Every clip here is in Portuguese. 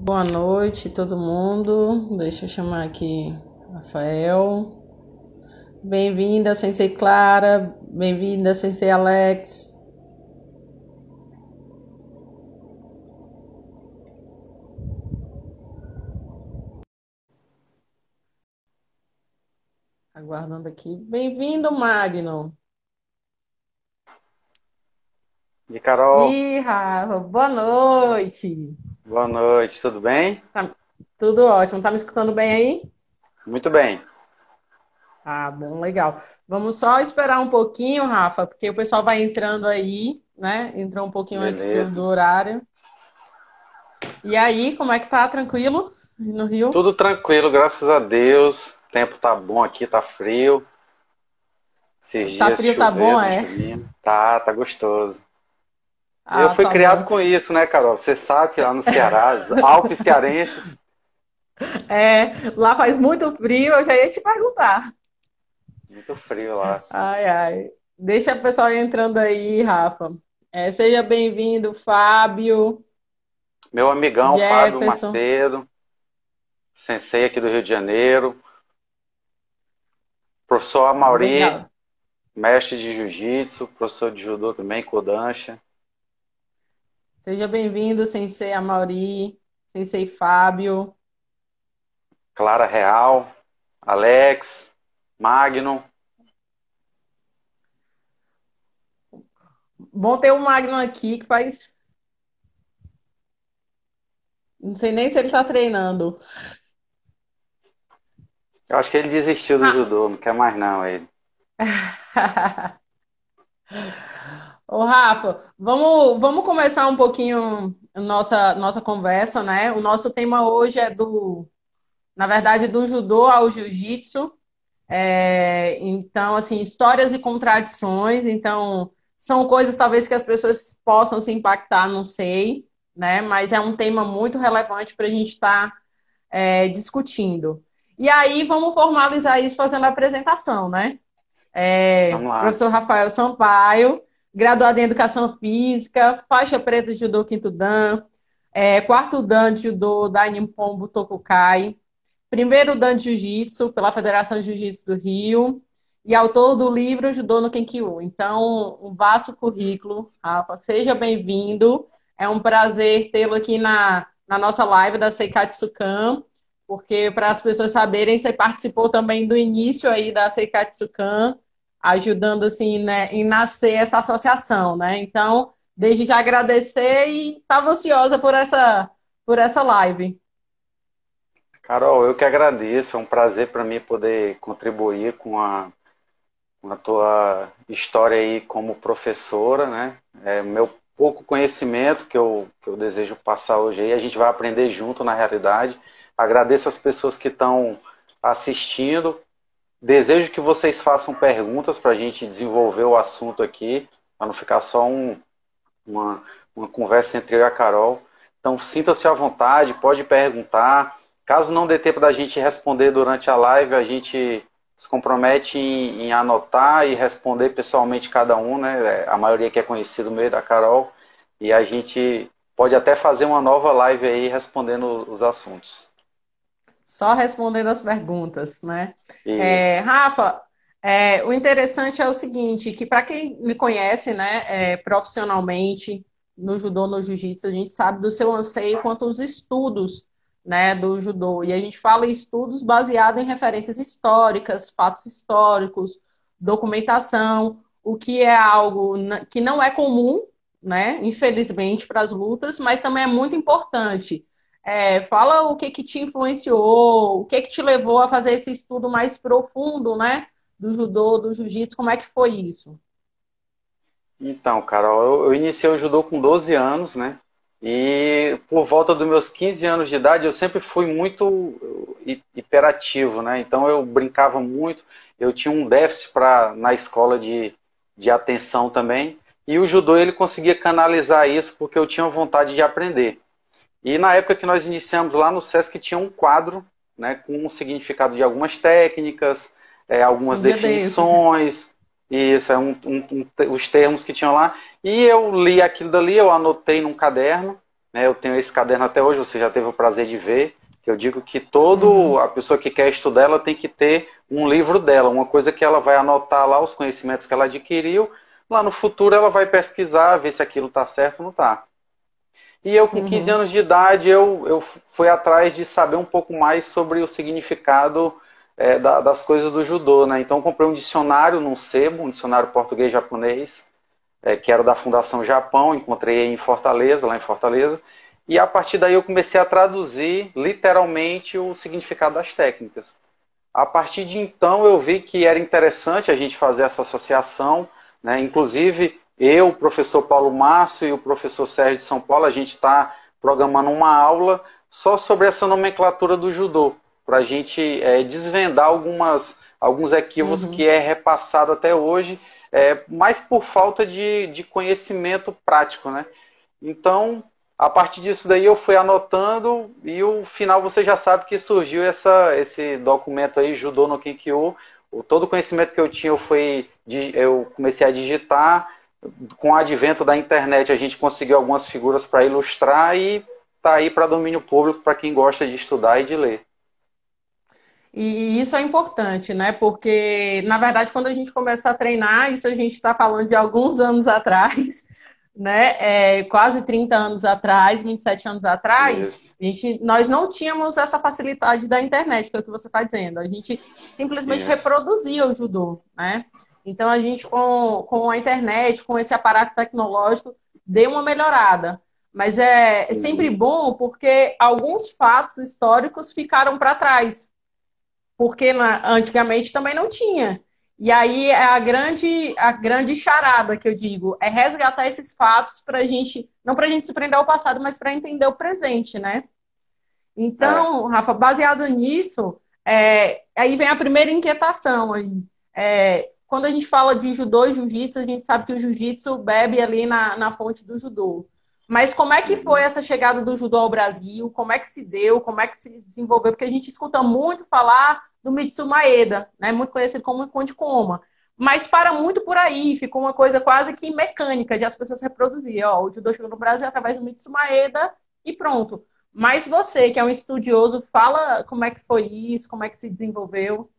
Boa noite, todo mundo. Deixa eu chamar aqui Rafael. Bem-vinda, Sensei Clara. Bem-vinda, Sensei Alex. Aguardando aqui. Bem-vindo, Magno. E Carol, E Rafa, boa noite. boa noite, tudo bem? Tá- Tudo ótimo. Tá me escutando bem aí? Muito bem, Ah, bom, legal. Vamos só esperar um pouquinho, Rafa, porque o pessoal vai entrando aí, né? Entrou um pouquinho antes do beleza. horário. E aí, como é que tá? Tranquilo? No Rio? Tudo tranquilo, graças a Deus. O tempo tá bom aqui, tá frio. Esses Tá dias frio, tá bom, chovendo, é? chovendo. Tá gostoso. Eu Ah, fui tá criado bom. com isso, né, Carol? Você sabe que lá no Ceará, os Alpes cearenses, É, lá faz muito frio, eu já ia te perguntar. muito frio lá. Ai, ai. Deixa o pessoal entrando aí, Rafa. Seja bem-vindo, Fábio, Meu amigão Fábio Jefferson. Macedo, sensei aqui do Rio de Janeiro, professor Amauri, Legal. mestre de jiu-jitsu, professor de judô também, Kodansha, Seja bem-vindo, Sensei Amauri, Sensei Fábio. Clara Real, Alex, Magno. Bom ter o Magno aqui, que faz. Não sei nem se ele tá treinando. Eu acho que ele desistiu do Ah. judô, não quer mais não ele. Ô, Rafa, vamos começar um pouquinho nossa conversa, né? O nosso tema hoje é na verdade, do judô ao jiu-jitsu. Então, assim, histórias e contradições. Então, são coisas talvez que as pessoas possam se impactar, não sei, né? Mas é um tema muito relevante para a gente estar discutindo. E aí, vamos formalizar isso fazendo a apresentação, né? Vamos lá. Professor Rafael Sampaio, graduado em Educação Física, faixa preta de Judô Quinto Dan, quarto Dan de Judô da Nippon Tokukai, primeiro Dan de Jiu-Jitsu pela Federação de Jiu-Jitsu do Rio e autor do livro Judô no Kenkyu. Então, um vasto currículo, Rafa. Seja bem-vindo. É um prazer tê-lo aqui na nossa live da Seikatsukan, porque para as pessoas saberem, você participou também do início aí da Seikatsukan, ajudando assim, né, em nascer essa associação, né? Então, desde já agradecer e estava ansiosa por essa live. Carol, eu que agradeço. É um prazer para mim poder contribuir com a tua história aí como professora, né? É, meu pouco conhecimento que eu desejo passar hoje aí, a gente vai aprender junto na realidade. Agradeço as pessoas que estão assistindo. Desejo que vocês façam perguntas para a gente desenvolver o assunto aqui, para não ficar só uma, uma conversa entre eu e a Carol. Então, sinta-se à vontade, pode perguntar. Caso não dê tempo da gente responder durante a live, a gente se compromete em anotar e responder pessoalmente cada um, né? A maioria que é conhecido meio da Carol. E a gente pode até fazer uma nova live aí respondendo os assuntos. Só respondendo as perguntas, né? Isso. Rafa, o interessante é o seguinte, que para quem me conhece, né, profissionalmente no judô, no jiu-jitsu, a gente sabe do seu anseio quanto aos estudos, né, do judô. E a gente fala em estudos baseados em referências históricas, fatos históricos, documentação, o que é algo que não é comum, né, infelizmente, para as lutas, mas também é muito importante. Fala o que que te influenciou, o que que te levou a fazer esse estudo mais profundo, né? Do judô, do jiu-jitsu, como é que foi isso? Então, Carol, eu iniciei o judô com 12 anos, né? E por volta dos meus 15 anos de idade, eu sempre fui muito hiperativo, né? Então eu brincava muito, eu tinha um déficit na escola de atenção também. E o judô ele conseguia canalizar isso porque eu tinha vontade de aprender. E na época que nós iniciamos lá no SESC tinha um quadro, né, com um significado de algumas técnicas, algumas Um dia desses. definições, isso, os termos que tinham lá. E eu li aquilo dali, eu anotei num caderno né? Eu tenho esse caderno até hoje, você já teve o prazer de ver, que eu digo que a pessoa que quer estudar, ela tem que ter um livro dela, uma coisa que ela vai anotar lá os conhecimentos que ela adquiriu, lá no futuro ela vai pesquisar, ver se aquilo está certo ou não está. E eu, com 15 Uhum. anos de idade, eu fui atrás de saber um pouco mais sobre o significado das coisas do judô, né? Então, eu comprei um dicionário num sebo, um dicionário português-japonês, que era da Fundação Japão, encontrei em Fortaleza, lá em Fortaleza, e a partir daí eu comecei a traduzir literalmente o significado das técnicas. A partir de então eu vi que era interessante a gente fazer essa associação, né? Inclusive eu, o professor Paulo Márcio e o professor Sérgio de São Paulo, a gente está programando uma aula só sobre essa nomenclatura do judô, para a gente desvendar alguns equívocos que Uhum. é repassado até hoje, mais por falta de conhecimento prático, né? Então, a partir disso daí eu fui anotando e o final você já sabe que surgiu esse documento aí, Judô no Kinkyo. Todo o conhecimento que eu tinha eu comecei a digitar. Com o advento da internet a gente conseguiu algumas figuras para ilustrar e tá aí para domínio público para quem gosta de estudar e de ler. E isso é importante, né? Porque, na verdade, quando a gente começa a treinar, isso a gente está falando de alguns anos atrás, né? Quase 30 anos atrás, 27 anos atrás, Isso, nós não tínhamos essa facilidade da internet, que é o que você está dizendo. A gente simplesmente isso. reproduzia o judô, né? Então, a gente, com a internet, com esse aparato tecnológico, deu uma melhorada. Mas é sempre Uhum. bom porque alguns fatos históricos ficaram para trás porque antigamente também não tinha. E aí é a grande charada que eu digo, é resgatar esses fatos para a gente, não para a gente se prender ao passado, mas para entender o presente, né? É. Então, Rafa, baseado nisso, aí vem a primeira inquietação. Aí. Quando a gente fala de judô e jiu-jitsu, a gente sabe que o jiu-jitsu bebe ali na fonte do judô. Mas como é que foi Uhum. essa chegada do judô ao Brasil? Como é que se deu? Como é que se desenvolveu? Porque a gente escuta muito falar do Mitsu Maeda, né? Muito conhecido como Konde Koma. Mas para muito por aí, ficou uma coisa quase que mecânica de as pessoas reproduzir. Ó, o judô chegou no Brasil através do Mitsu Maeda e pronto. Mas você, que é um estudioso, fala como é que foi isso, como é que se desenvolveu.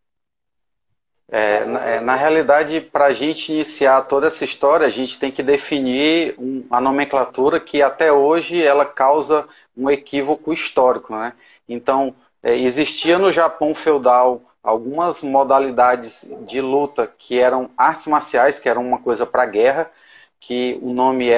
Na realidade, para a gente iniciar toda essa história, a gente tem que definir a nomenclatura que até hoje ela causa um equívoco histórico, né? Então, existia no Japão feudal algumas modalidades de luta que eram artes marciais, que eram uma coisa para guerra, que o nome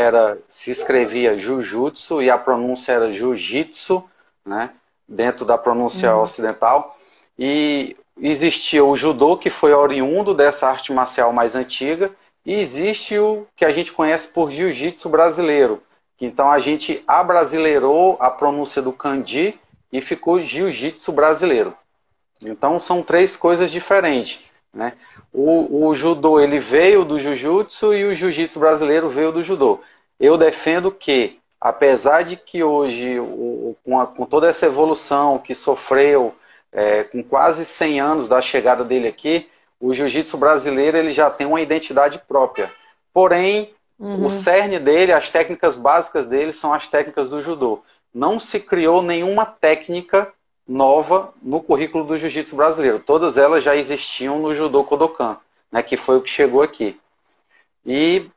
se escrevia Jujutsu e a pronúncia era Jiu-Jitsu, né? Dentro da pronúncia Uhum, ocidental. E existia o judô, que foi oriundo dessa arte marcial mais antiga, e existe o que a gente conhece por jiu-jitsu brasileiro. Então a gente abrasileirou a pronúncia do kanji e ficou jiu-jitsu brasileiro. Então são três coisas diferentes, né? O judô ele veio do jiu-jitsu e o jiu-jitsu brasileiro veio do judô. Eu defendo que, apesar de que hoje, com toda essa evolução que sofreu, com quase 100 anos da chegada dele aqui, o jiu-jitsu brasileiro ele já tem uma identidade própria. Porém, o uhum. cerne dele, as técnicas básicas dele são as técnicas do judô. Não se criou nenhuma técnica nova no currículo do jiu-jitsu brasileiro. Todas elas já existiam no judô Kodokan, né, que foi o que chegou aqui. E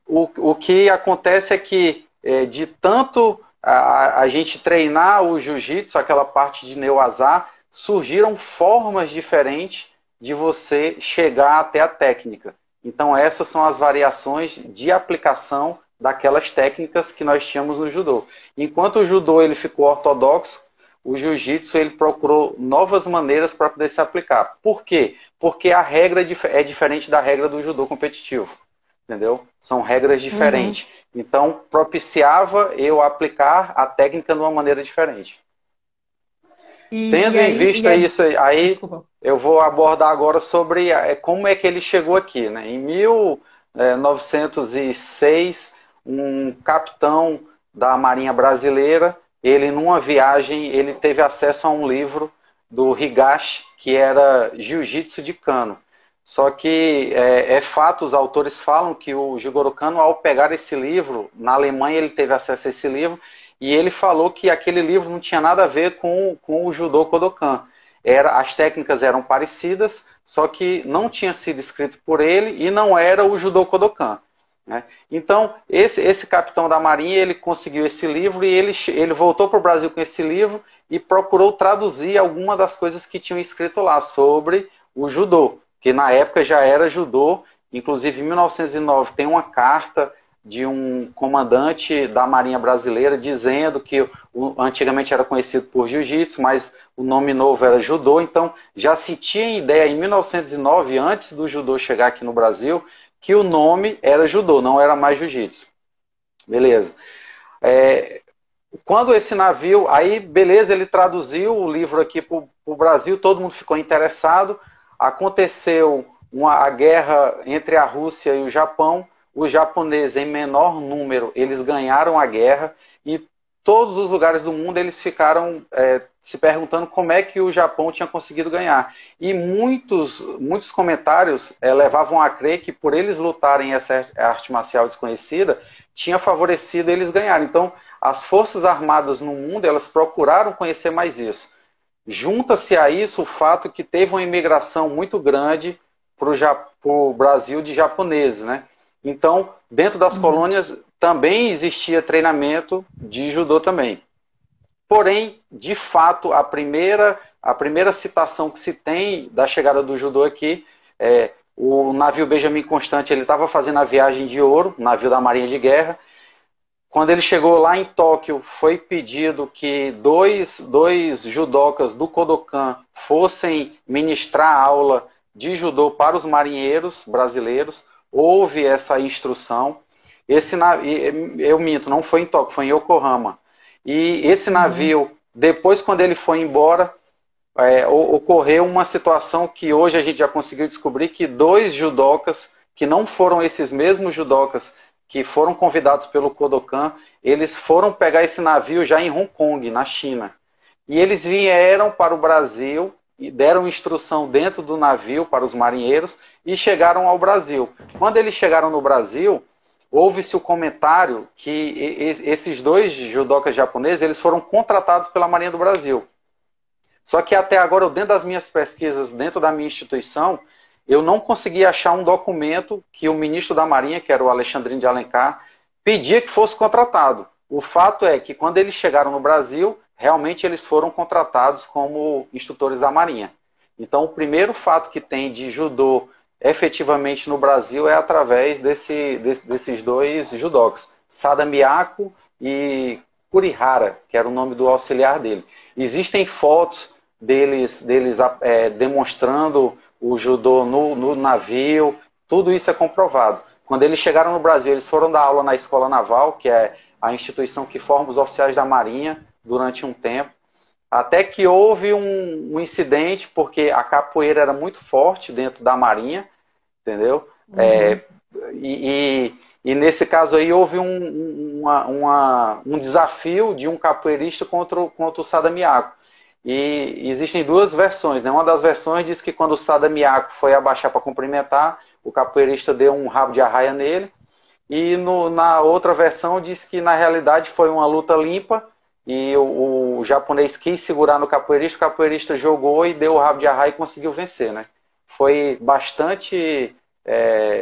o que acontece é que, de tanto a gente treinar o jiu-jitsu, aquela parte de neuazá, surgiram formas diferentes de você chegar até a técnica. Então, essas são as variações de aplicação daquelas técnicas que nós tínhamos no judô. Enquanto o judô ele ficou ortodoxo, o jiu-jitsu ele procurou novas maneiras para poder se aplicar. Por quê? Porque a regra é diferente da regra do judô competitivo. Entendeu? São regras Uhum. diferentes. Então, propiciava eu aplicar a técnica de uma maneira diferente. Tendo em E vista aí, isso aí, desculpa. eu vou abordar agora sobre como é que ele chegou aqui. Né? Em 1906, um capitão da Marinha Brasileira, ele numa viagem, ele teve acesso a um livro do Higashi, que era Jiu-Jitsu de Kano. Só que é fato, os autores falam que o Jigoro Kano, ao pegar esse livro, na Alemanha ele teve acesso a esse livro, e ele falou que aquele livro não tinha nada a ver com o Judô Kodokan. As técnicas eram parecidas, só que não tinha sido escrito por ele e não era o Judô Kodokan. Né? Então, esse capitão da Marinha, ele conseguiu esse livro e ele voltou para o Brasil com esse livro e procurou traduzir alguma das coisas que tinham escrito lá sobre o judô, que na época já era judô. Inclusive, em 1909, tem uma carta de um comandante da Marinha Brasileira dizendo que antigamente era conhecido por jiu-jitsu, mas o nome novo era judô. Então, já se tinha ideia em 1909, antes do judô chegar aqui no Brasil, que o nome era judô, não era mais jiu-jitsu. Beleza. Quando esse navio, aí beleza, ele traduziu o livro aqui para o Brasil, todo mundo ficou interessado, aconteceu a guerra entre a Rússia e o Japão, os japoneses em menor número, eles ganharam a guerra, e todos os lugares do mundo eles ficaram se perguntando como é que o Japão tinha conseguido ganhar. E muitos comentários levavam a crer que por eles lutarem essa arte marcial desconhecida, tinha favorecido eles ganharem. Então, as forças armadas no mundo, elas procuraram conhecer mais isso. Junta-se a isso o fato que teve uma imigração muito grande para o Brasil de japoneses, né? Então, dentro das colônias também existia treinamento de judô também. Porém, de fato, a primeira citação que se tem da chegada do judô aqui o navio Benjamin Constant, ele estava fazendo a viagem de ouro, navio da Marinha de Guerra. Quando ele chegou lá em Tóquio, foi pedido que dois judokas do Kodokan fossem ministrar aula de judô para os marinheiros brasileiros. Houve essa instrução. Eu minto, não foi em Tóquio, foi em Yokohama. E esse navio, depois quando ele foi embora, ocorreu uma situação que hoje a gente já conseguiu descobrir que dois judokas, que não foram esses mesmos judokas que foram convidados pelo Kodokan, eles foram pegar esse navio já em Hong Kong, na China. E eles vieram para o Brasil e deram instrução dentro do navio para os marinheiros e chegaram ao Brasil. Quando eles chegaram no Brasil, houve-se o comentário que esses dois judokas japoneses, eles foram contratados pela Marinha do Brasil. Só que até agora, dentro das minhas pesquisas, dentro da minha instituição, eu não consegui achar um documento que o ministro da Marinha, que era o Alexandrino de Alencar, pedia que fosse contratado. O fato é que quando eles chegaram no Brasil, realmente eles foram contratados como instrutores da Marinha. Então, o primeiro fato que tem de judô efetivamente no Brasil é através desses dois judokas, Sada Miyako e Kurihara, que era o nome do auxiliar dele. Existem fotos deles demonstrando o judô no navio, tudo isso é comprovado. Quando eles chegaram no Brasil, eles foram dar aula na Escola Naval, que é a instituição que forma os oficiais da Marinha durante um tempo, até que houve um incidente, porque a capoeira era muito forte dentro da Marinha, entendeu? E nesse caso aí houve um desafio de um capoeirista contra o Sada Miyako. E existem duas versões, né? Uma das versões diz que quando o Sada Miyako foi abaixar para cumprimentar, o capoeirista deu um rabo de arraia nele. E na outra versão diz que na realidade foi uma luta limpa e o japonês quis segurar no capoeirista, o capoeirista jogou e deu o rabo de arraia e conseguiu vencer, né? Foi bastante...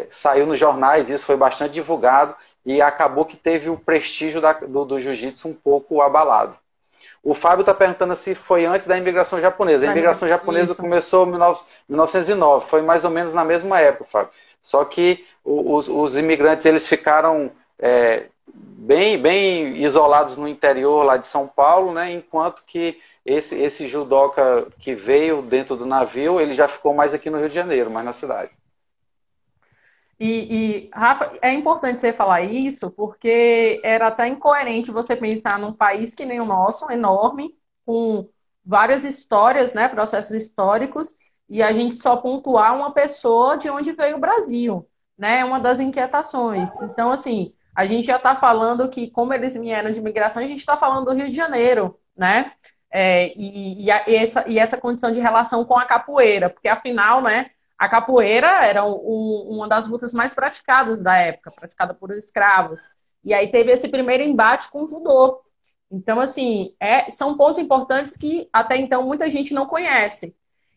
saiu nos jornais, isso foi bastante divulgado e acabou que teve o prestígio do jiu-jitsu um pouco abalado. O Fábio está perguntando se foi antes da imigração japonesa. A imigração japonesa começou em 1909, foi mais ou menos na mesma época, Fábio. Só que os imigrantes eles ficaram bem isolados no interior lá de São Paulo, né? Enquanto que esse judoca que veio dentro do navio, ele já ficou mais aqui no Rio de Janeiro, mais na cidade. Rafa, é importante você falar isso, porque era até incoerente você pensar num país que nem o nosso, enorme, com várias histórias, né, processos históricos, e a gente só pontuar uma pessoa de onde veio o Brasil, né, é uma das inquietações. Então, assim, a gente já está falando que, como eles vieram de imigração, a gente está falando do Rio de Janeiro, né, essa condição de relação com a capoeira, porque afinal, né, a capoeira era uma das lutas mais praticadas da época, praticada por escravos. E aí teve esse primeiro embate com o judô. Então, assim, são pontos importantes que até então muita gente não conhece.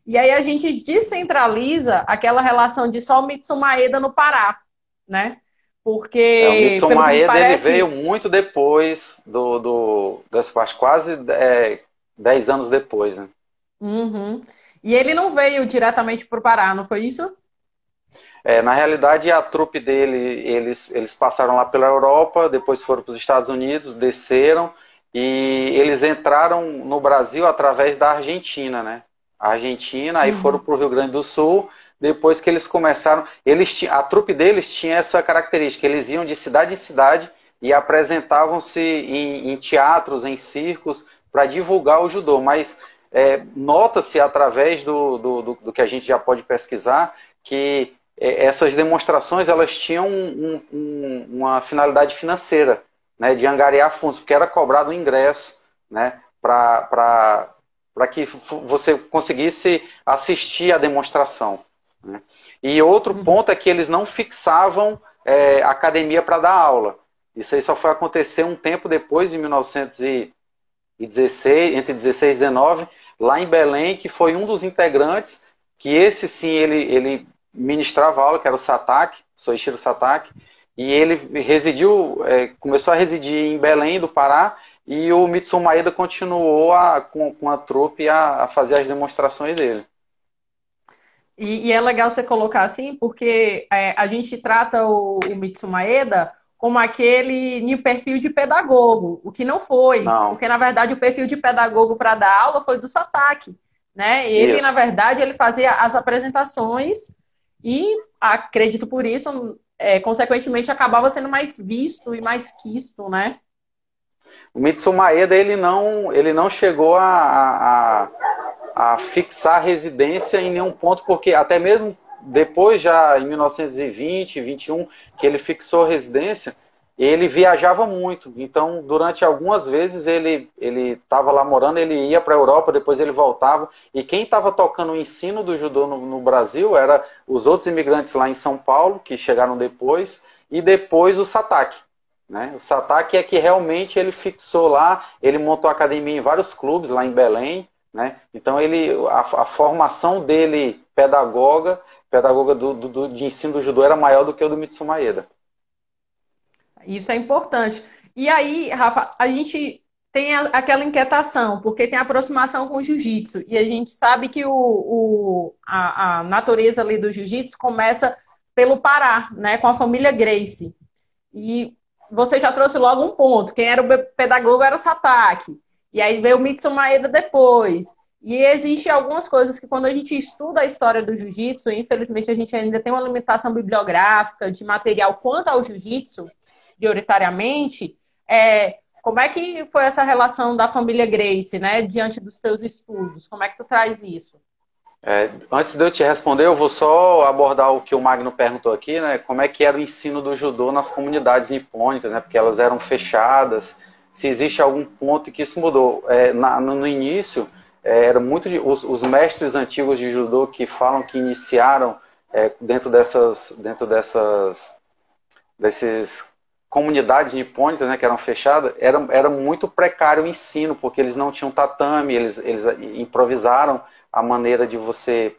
E aí a gente descentraliza aquela relação de só o Mitsu Maeda no Pará, né? O Porque, Mitsu pelo que me Maeda ele veio parece, muito depois dessa parte, quase 10 anos depois, né? uhum. E ele não veio diretamente para o Pará, não foi isso? Na realidade, a trupe dele, eles passaram lá pela Europa, depois foram para os Estados Unidos, desceram e eles entraram no Brasil através da Argentina, né? A Argentina, aí foram Uhum. para o Rio Grande do Sul, depois que eles começaram, a trupe deles tinha essa característica, eles iam de cidade em cidade e apresentavam-se em teatros, em circos, para divulgar o judô, mas nota-se através do que a gente já pode pesquisar que essas demonstrações elas tinham uma finalidade financeira, né, de angariar fundos, porque era cobrado um ingresso, né, para que você conseguisse assistir à demonstração. Né. E outro ponto é que eles não fixavam academia para dar aula. Isso aí só foi acontecer um tempo depois, em 1916, entre 16 e 19, lá em Belém, que foi um dos integrantes, que esse sim, ele ministrava aula, que era o Satake, Soichiro Satake, e ele começou a residir em Belém do Pará, e o Mitsu Maeda continuou com a trupe a fazer as demonstrações dele. E é legal você colocar assim, porque a gente trata o Mitsu Maeda como aquele perfil de pedagogo, o que não foi, Não, porque na verdade o perfil de pedagogo para dar aula foi do Satake, né? Ele, na isso. verdade, ele fazia as apresentações e acredito por isso, consequentemente, acabava sendo mais visto e mais quisto, né? O Mitsu Maeda ele não chegou a fixar residência em nenhum ponto, porque até mesmo depois, já em 1920, 21, que ele fixou residência, ele viajava muito. Então, durante algumas vezes, ele estava lá morando, ele ia para a Europa, depois ele voltava. E quem estava tocando o ensino do judô no Brasil era os outros imigrantes lá em São Paulo, que chegaram depois, e depois o Satake. Né? O Satake é que realmente ele fixou lá, ele montou academia em vários clubes lá em Belém, né? Então a formação dele pedagoga de ensino do judô era maior do que o do Mitsu Maeda. Isso é importante. E aí, Rafa, a gente tem aquela inquietação, porque tem aproximação com o jiu-jitsu, e a gente sabe que a natureza ali do jiu-jitsu começa pelo Pará, né, com a família Gracie. E você já trouxe logo um ponto, quem era o pedagogo era o Satake, e aí veio o Mitsu Maeda depois. E existe algumas coisas que quando a gente estuda a história do jiu-jitsu, infelizmente a gente ainda tem uma limitação bibliográfica de material quanto ao jiu-jitsu, prioritariamente, como é que foi essa relação da família Gracie, né, diante dos teus estudos? Como é que tu traz isso? Antes de eu te responder, eu vou só abordar o que o Magno perguntou aqui, né? Como é que era o ensino do judô nas comunidades nipônicas, né? Porque elas eram fechadas. Se existe algum ponto que isso mudou. No início, era muito os mestres antigos de judô que falam que iniciaram dentro desses comunidades nipônicas, né, que eram fechadas, era muito precário o ensino, porque eles não tinham tatame, eles improvisaram a maneira de você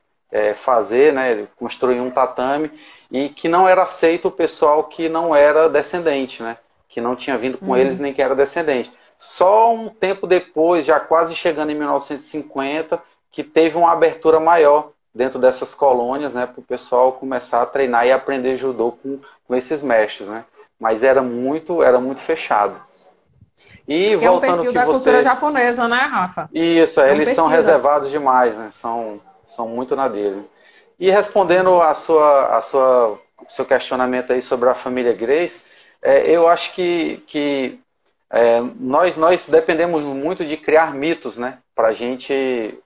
fazer, né, construir um tatame, e que não era aceito o pessoal que não era descendente, né, que não tinha vindo com eles nem que era descendente. Só um tempo depois, já quase chegando em 1950, que teve uma abertura maior dentro dessas colônias, né, para o pessoal começar a treinar e aprender judô com esses mestres, né? Mas era muito fechado. E Que é um voltando ao perfil que da cultura você... japonesa, né, Rafa? Isso, É um eles são perfil reservados demais, né? São muito na dele. E respondendo seu questionamento aí sobre a família Grace, eu acho que nós dependemos muito de criar mitos, né? Para a gente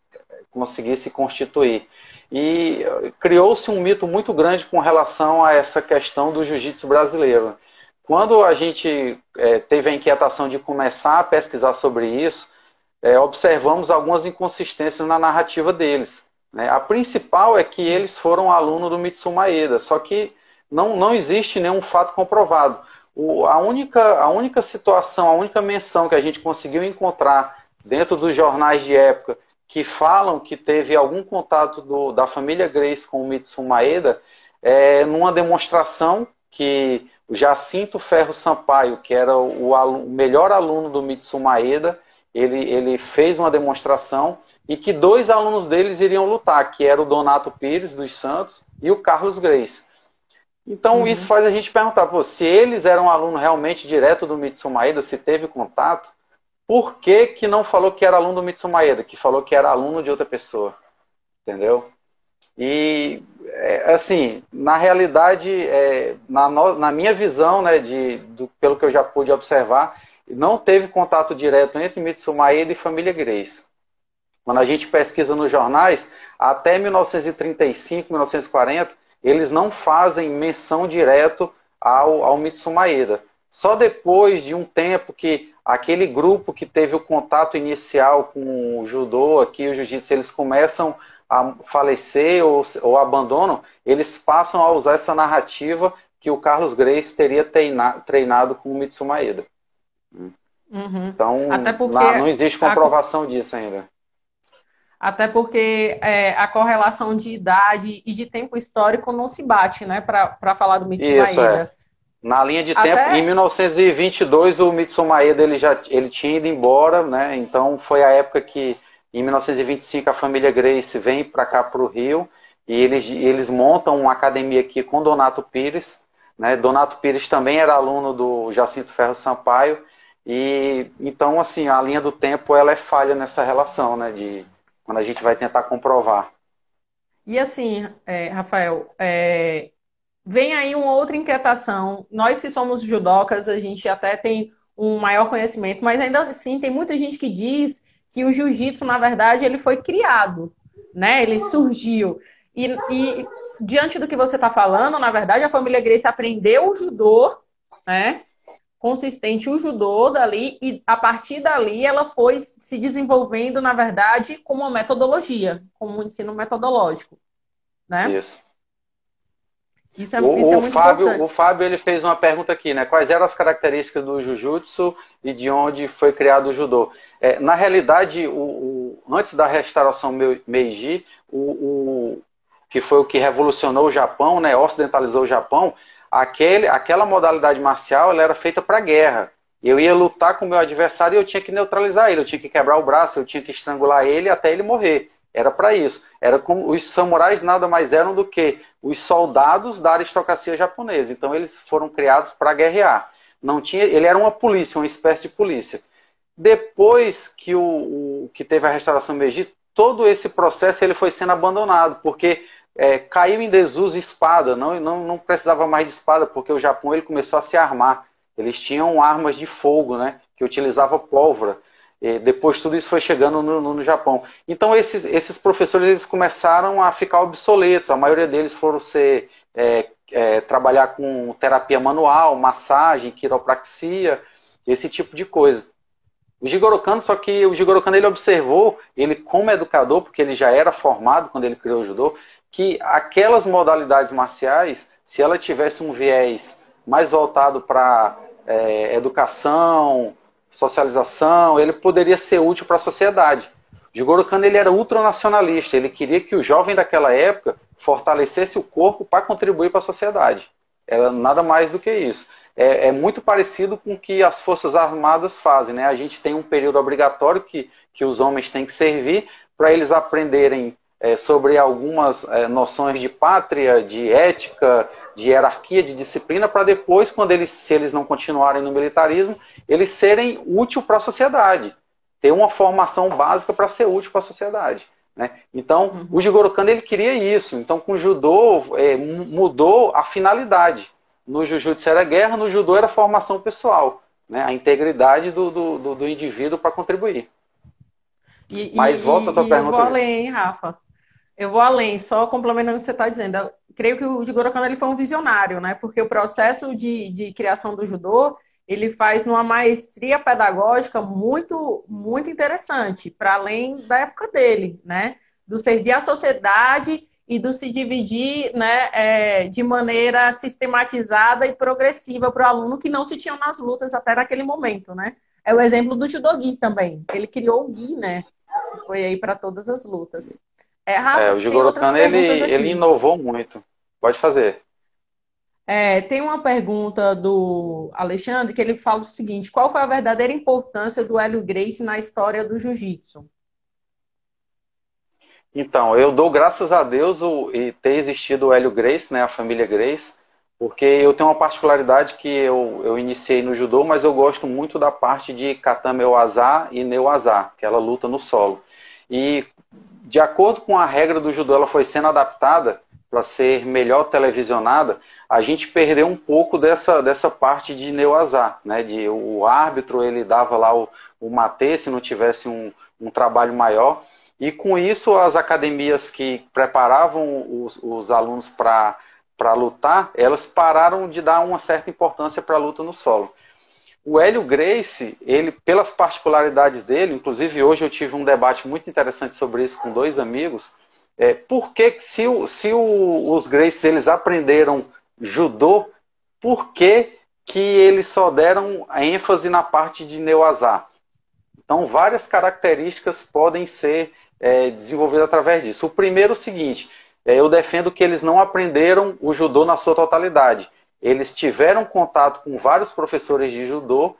conseguir se constituir. E criou-se um mito muito grande com relação a essa questão do jiu-jitsu brasileiro. Quando a gente teve a inquietação de começar a pesquisar sobre isso, observamos algumas inconsistências na narrativa deles. Né? A principal é que eles foram alunos do Mitsu Maeda, só que não existe nenhum fato comprovado. a única situação, a única menção que a gente conseguiu encontrar dentro dos jornais de época que falam que teve algum contato da família Grace com o Mitsum Maeda numa demonstração que o Jacinto Ferro Sampaio, que era o melhor aluno do Mitsum Maeda, ele fez uma demonstração e que 2 alunos deles iriam lutar, que era o Donato Pires dos Santos e o Carlos Grace. Então isso Uhum. faz a gente perguntar, pô, se eles eram aluno realmente direto do Mitsum Maeda, se teve contato, por que que não falou que era aluno do Mitsum Maeda, que falou que era aluno de outra pessoa, entendeu? E, assim, na realidade, na minha visão, né, pelo que eu já pude observar, não teve contato direto entre Mitsum Maeda e família Grace. Quando a gente pesquisa nos jornais, até 1935, 1940, eles não fazem menção direto ao Mitsum Maeda. Só depois de um tempo que aquele grupo que teve o contato inicial com o judô aqui, o jiu-jitsu, eles começam a falecer ou abandonam, eles passam a usar essa narrativa que o Carlos Grace teria treinado com o Mitsum Maeda. Uhum. Até Então, porque não existe a, comprovação disso ainda. até porque a correlação de idade e de tempo histórico não se bate, né, para falar do Mitsui Isso, Maeda. Na linha de tempo, em Até 1922, o Mitsum Maeda ele tinha ido embora, né? Então foi a época que, em 1925, a família Grace vem para cá, para o Rio, e eles montam uma academia aqui com Donato Pires. Né? Donato Pires também era aluno do Jacinto Ferro Sampaio, e então, assim, a linha do tempo ela é falha nessa relação, né? De quando a gente vai tentar comprovar. E assim, Rafael, vem aí uma outra inquietação. Nós que somos judocas, a gente até tem um maior conhecimento, mas ainda assim tem muita gente que diz que o jiu-jitsu, na verdade, ele foi criado, né? Ele surgiu. E diante do que você está falando, na verdade, a família Gracie aprendeu o judô, né? Consistente o judô dali, e a partir dali ela foi se desenvolvendo, na verdade, como uma metodologia, como um ensino metodológico, né? Isso. Isso é muito O importante. Fábio ele fez uma pergunta aqui, né? Quais eram as características do Jiu-Jitsu e de onde foi criado o Judô? Na realidade, antes da restauração Meiji, que foi o que revolucionou o Japão, né? Ocidentalizou o Japão, aquela modalidade marcial ela era feita para guerra. Eu ia lutar com o meu adversário e eu tinha que neutralizar ele, eu tinha que quebrar o braço, eu tinha que estrangular ele até ele morrer. Era para isso. Era como os samurais nada mais eram do que os soldados da aristocracia japonesa. Então eles foram criados para guerrear. Não tinha, ele era uma polícia, uma espécie de polícia. Depois que teve a restauração Meiji, todo esse processo ele foi sendo abandonado, porque caiu em desuso espada, não precisava mais de espada, porque o Japão ele começou a se armar. Eles tinham armas de fogo, né, que utilizava pólvora. Depois tudo isso foi chegando no Japão. Então esses professores eles começaram a ficar obsoletos. A maioria deles foram trabalhar com terapia manual, massagem, quiropraxia, esse tipo de coisa. O Jigoro Kano, só que o Jigoro Kano ele observou, ele como educador, porque ele já era formado quando ele criou o judô, que aquelas modalidades marciais, se ela tivesse um viés mais voltado para educação, socialização, ele poderia ser útil para a sociedade. O Jigoro Kano ele era ultranacionalista, ele queria que o jovem daquela época fortalecesse o corpo para contribuir para a sociedade. Era nada mais do que isso. É muito parecido com o que as Forças Armadas fazem. Né? A gente tem um período obrigatório que os homens têm que servir para eles aprenderem sobre algumas noções de pátria, de ética, de hierarquia, de disciplina, para depois, se eles não continuarem no militarismo, eles serem úteis para a sociedade. Ter uma formação básica para ser útil para a sociedade. Né? Então, o Uhum. Jigoro Kano ele queria isso. Então, com o judô, mudou a finalidade. No jiu-jitsu era guerra, no judô era formação pessoal. Né? A integridade do indivíduo para contribuir. E, Mas volta a tua eu vou pergunta aí. além, hein, Rafa. Eu vou além, só complementando o que você está dizendo. Eu creio que o Jigoro Kano ele foi um visionário, né? Porque o processo de criação do judô ele faz numa maestria pedagógica muito, muito interessante, para além da época dele, né? Do servir à sociedade e do se dividir, né, de maneira sistematizada e progressiva para o aluno que não se tinham nas lutas até naquele momento, né? É o exemplo do Judogi também. Ele criou o Gi, né? Que foi aí para todas as lutas. Rafa, O tem Jigoro outras Kano, perguntas ele aqui. inovou muito. Pode fazer. Tem uma pergunta do Alexandre que ele fala o seguinte: qual foi a verdadeira importância do Hélio Gracie na história do jiu-jitsu? Então, eu dou graças a Deus e ter existido o Hélio Gracie, né, a família Gracie, porque eu tenho uma particularidade que eu iniciei no judô, mas eu gosto muito da parte de Katame Waza e Neuwaza, que ela luta no solo. E de acordo com a regra do judô, ela foi sendo adaptada para ser melhor televisionada, a gente perdeu um pouco dessa parte de Neuwaza, né, o árbitro ele dava lá o matê se não tivesse um trabalho maior. E com isso, as academias que preparavam os alunos para lutar, elas pararam de dar uma certa importância para a luta no solo. O Hélio Gracie, ele, pelas particularidades dele, inclusive hoje eu tive um debate muito interessante sobre isso com dois amigos, por que os Gracies eles aprenderam judô, por que eles só deram ênfase na parte de Neuazá? Então, várias características podem ser desenvolvidas através disso. O primeiro é o seguinte, eu defendo que eles não aprenderam o judô na sua totalidade. Eles tiveram contato com vários professores de judô,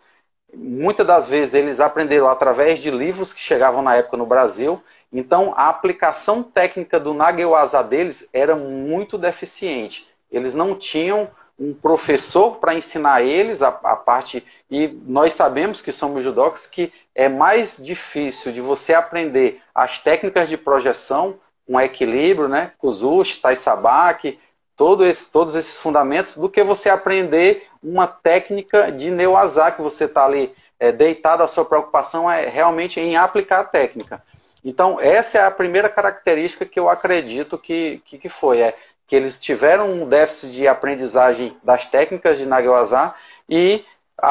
muitas das vezes eles aprenderam através de livros que chegavam na época no Brasil, então a aplicação técnica do Nagewaza deles era muito deficiente. Eles não tinham um professor para ensinar eles a parte, e nós sabemos que somos judocas que é mais difícil de você aprender as técnicas de projeção, um equilíbrio, né, Kuzushi, Tai Sabaki, todos esses fundamentos, do que você aprender uma técnica de Neuwaza, que você está ali deitado, a sua preocupação é realmente em aplicar a técnica. Então, essa é a primeira característica que eu acredito que foi, que eles tiveram um déficit de aprendizagem das técnicas de Nagewaza e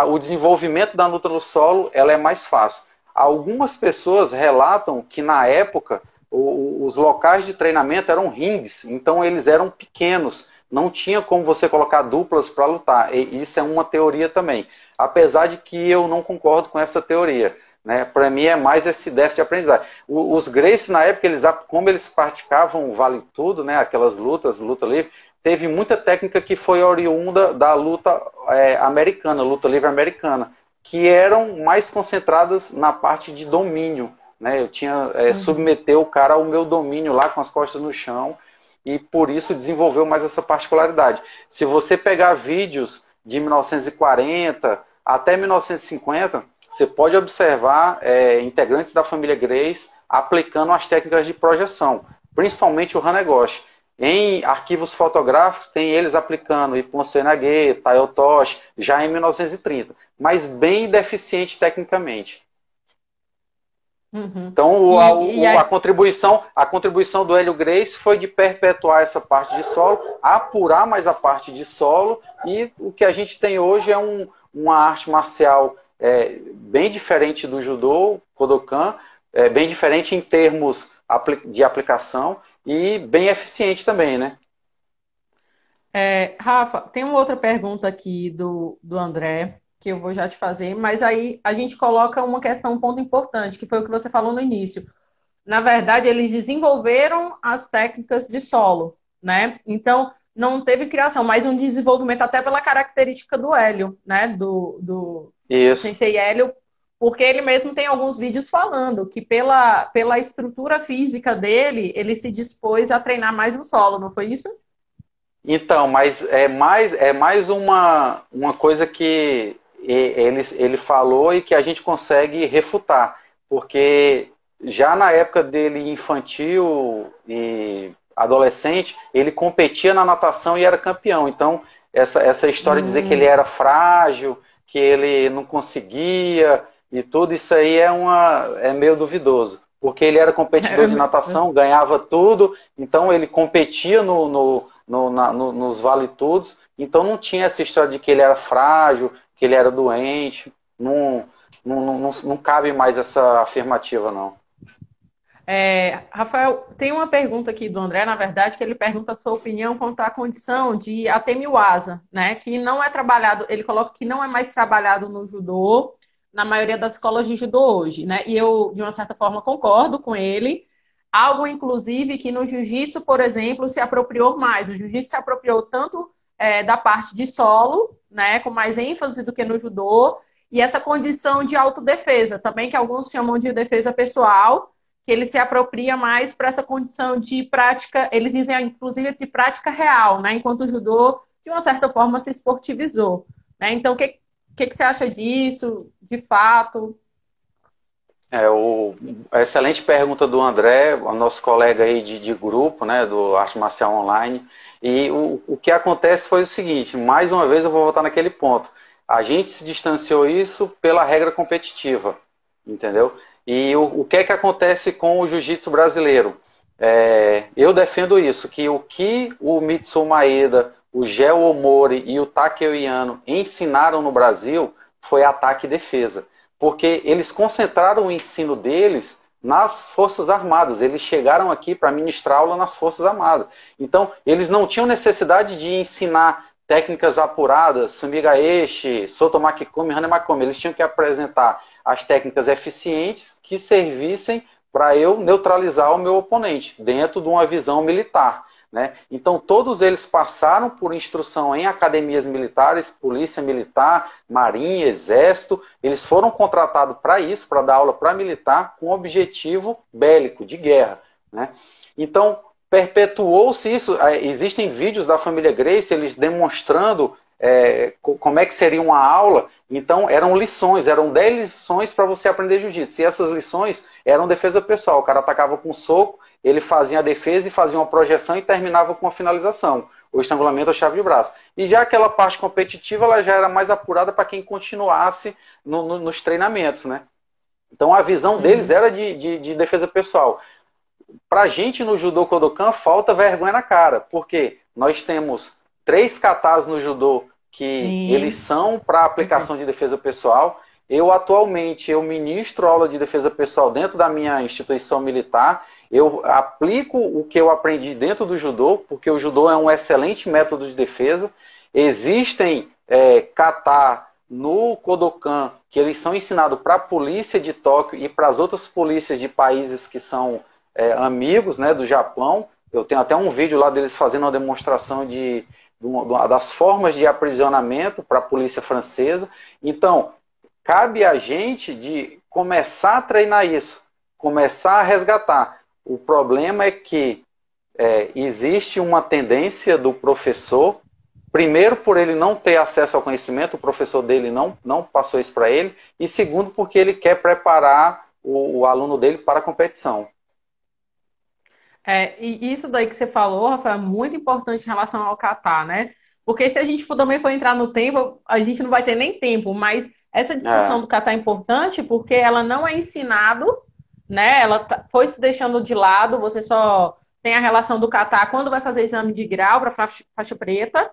o desenvolvimento da luta no solo ela é mais fácil. Algumas pessoas relatam que na época os locais de treinamento eram rings, então eles eram pequenos, não tinha como você colocar duplas para lutar. E isso é uma teoria também, apesar de que eu não concordo com essa teoria. Né? Para mim é mais esse déficit de aprendizagem. Os Gracie, na época, como eles praticavam vale tudo, né? Aquelas lutas, luta livre, teve muita técnica que foi oriunda da luta americana, luta livre americana, que eram mais concentradas na parte de domínio. Né? Eu tinha submeter o cara ao meu domínio lá com as costas no chão e por isso desenvolveu mais essa particularidade. Se você pegar vídeos de 1940 até 1950, você pode observar integrantes da família Gracie aplicando as técnicas de projeção, principalmente o Hanegoshi. Em arquivos fotográficos, tem eles aplicando Ippon Nage, Taiyo Toshi, já em 1930, mas bem deficiente tecnicamente. Uhum. Então, E a aí, contribuição do Hélio Gracie foi de perpetuar essa parte de solo, apurar mais a parte de solo, e o que a gente tem hoje é uma arte marcial bem diferente do judô, Kodokan, bem diferente em termos de aplicação e bem eficiente também, né? Rafa, tem uma outra pergunta aqui do André, que eu vou já te fazer, mas aí a gente coloca uma questão, um ponto importante, que foi o que você falou no início. Na verdade, eles desenvolveram as técnicas de solo, né? Então, não teve criação, mas um desenvolvimento até pela característica do Hélio, né? Do Isso. Sensei Hélio, porque ele mesmo tem alguns vídeos falando que pela estrutura física dele, ele se dispôs a treinar mais no solo, não foi isso? Então, mas é mais uma coisa que ele falou e que a gente consegue refutar, porque já na época dele infantil e adolescente, ele competia na natação e era campeão. Então, essa história de dizer que ele era frágil, que ele não conseguia e tudo isso aí é meio duvidoso, porque ele era competidor de natação, ganhava tudo, então ele competia nos vale-tudos, então não tinha essa história de que ele era frágil, que ele era doente, não cabe mais essa afirmativa, não. Rafael, tem uma pergunta aqui do André, na verdade, que ele pergunta a sua opinião quanto à condição de Atemiwasa, né? Que não é trabalhado, ele coloca que não é mais trabalhado no judô, na maioria das escolas de judô hoje, né? E eu, de uma certa forma, concordo com ele. Algo, inclusive, que no jiu-jitsu, por exemplo, se apropriou mais. O jiu-jitsu se apropriou tanto da parte de solo, né? Com mais ênfase do que no judô, e essa condição de autodefesa também, que alguns chamam de defesa pessoal, que ele se apropria mais para essa condição de prática, eles dizem inclusive de prática real, né? Enquanto o judô, de uma certa forma, se esportivizou. Né? Então, o que você acha disso, de fato? A excelente pergunta do André, o nosso colega aí de grupo, né, do Arte Marcial Online. E o que acontece foi o seguinte, mais uma vez eu vou voltar naquele ponto. A gente se distanciou isso pela regra competitiva, entendeu? E o que é que acontece com o jiu-jitsu brasileiro? Eu defendo isso, que o que o Mitsu Maeda, o Geo Omori e o Takeo Yano ensinaram no Brasil foi ataque e defesa. Porque eles concentraram o ensino deles nas Forças Armadas. Eles chegaram aqui para ministrar aula nas Forças Armadas. Então, eles não tinham necessidade de ensinar técnicas apuradas, Sumigaeshi, Sotomakikomi, Hanemakomi. Eles tinham que apresentar as técnicas eficientes que servissem para eu neutralizar o meu oponente, dentro de uma visão militar. Né? Então, todos eles passaram por instrução em academias militares, polícia militar, marinha, exército. Eles foram contratados para isso, para dar aula para militar, com objetivo bélico, de guerra. Né? Então, perpetuou-se isso. Existem vídeos da família Gracie, eles demonstrando como é que seria uma aula. Então, eram lições, eram 10 lições para você aprender jiu-jitsu. E essas lições eram defesa pessoal. O cara atacava com soco, ele fazia a defesa e fazia uma projeção e terminava com a finalização, o estrangulamento ou chave de braço. E já aquela parte competitiva, ela já era mais apurada para quem continuasse nos treinamentos, né? Então a visão deles era de defesa pessoal. Para a gente no Judô Kodokan falta vergonha na cara, porque nós temos 3 katas no judô que eles são para aplicação de defesa pessoal. Eu atualmente ministro aula de defesa pessoal dentro da minha instituição militar. Eu aplico o que eu aprendi dentro do judô, porque o judô é um excelente método de defesa. Existem kata no Kodokan que eles são ensinados para a polícia de Tóquio e para as outras polícias de países que são amigos, né, do Japão. Eu tenho até um vídeo lá deles fazendo uma demonstração das formas de aprisionamento para a polícia francesa. Então, cabe a gente de começar a treinar isso, começar a resgatar. O problema é que existe uma tendência do professor, primeiro por ele não ter acesso ao conhecimento, o professor dele não passou isso para ele, e segundo porque ele quer preparar o aluno dele para a competição. E isso daí que você falou, Rafael, é muito importante em relação ao kata, né? Porque se a gente também for entrar no tempo, a gente não vai ter nem tempo, mas essa discussão do kata é importante porque ela não é ensinado, né? Ela foi se deixando de lado, você só tem a relação do kata quando vai fazer exame de grau para faixa preta,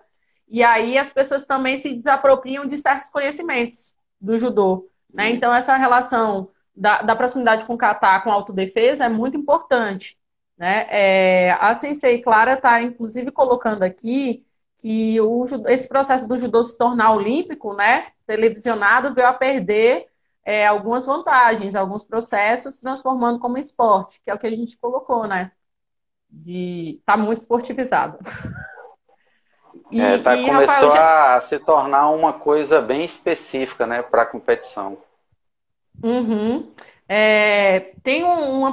e aí as pessoas também se desapropriam de certos conhecimentos do judô, né? Então essa relação da proximidade com o kata, com a autodefesa é muito importante. Né? A Sensei Clara está, inclusive, colocando aqui que esse processo do judô se tornar olímpico, né, televisionado, veio a perder algumas vantagens, alguns processos se transformando como esporte, que é o que a gente colocou, né? Tá muito esportivizado. Começou a se tornar uma coisa bem específica, né, para a competição. Uhum.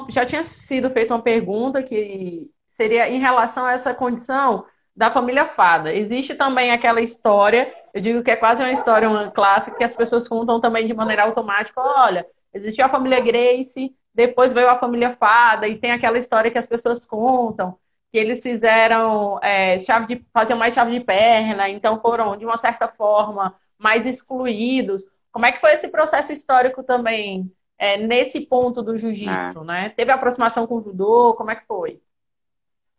Já tinha sido feita uma pergunta que seria em relação a essa condição da família Fada. Existe também aquela história, eu digo que é quase uma história, uma clássica, que as pessoas contam também de maneira automática. Olha, existiu a família Gracie, depois veio a família Fada, e tem aquela história que as pessoas contam, que eles fizeram faziam mais chave de perna, então foram, de uma certa forma, mais excluídos. Como é que foi esse processo histórico também? Nesse ponto do jiu-jitsu, né? Teve aproximação com o judô? Como é que foi?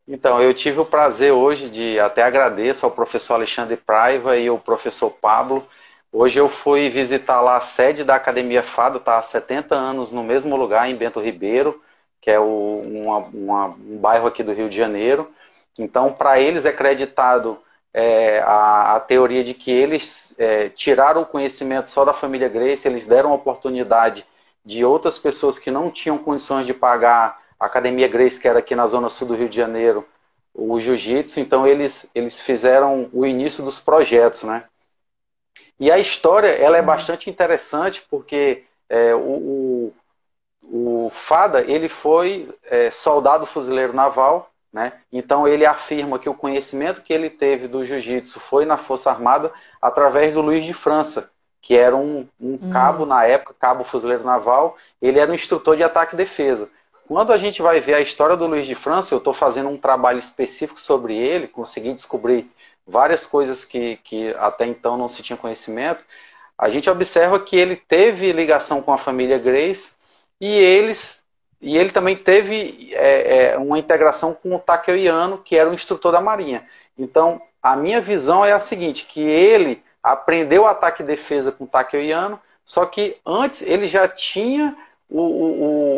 Então, eu tive o prazer hoje até agradeço ao professor Alexandre Praiva e ao professor Pablo. Hoje eu fui visitar lá a sede da Academia Fado, está há 70 anos no mesmo lugar, em Bento Ribeiro, que é um bairro aqui do Rio de Janeiro. Então, para eles é creditado a teoria de que eles tiraram o conhecimento só da família Gracie, eles deram a oportunidade de outras pessoas que não tinham condições de pagar a Academia Gracie, que era aqui na zona sul do Rio de Janeiro, o jiu-jitsu. Então, eles fizeram o início dos projetos, né? E a história, ela é bastante interessante, porque o Fada, ele foi soldado fuzileiro naval, né? Então ele afirma que o conhecimento que ele teve do jiu-jitsu foi na Força Armada através do Luiz de França, que era um cabo na época, cabo fuzileiro naval. Ele era um instrutor de ataque e defesa. Quando a gente vai ver a história do Luiz de França, eu estou fazendo um trabalho específico sobre ele, consegui descobrir várias coisas que até então não se tinha conhecimento. A gente observa que ele teve ligação com a família Gracie e ele também teve uma integração com o Takeo Yano, que era o instrutor da Marinha. Então, a minha visão é a seguinte, que ele aprendeu ataque e defesa com o Takeo Yano, só que antes ele já tinha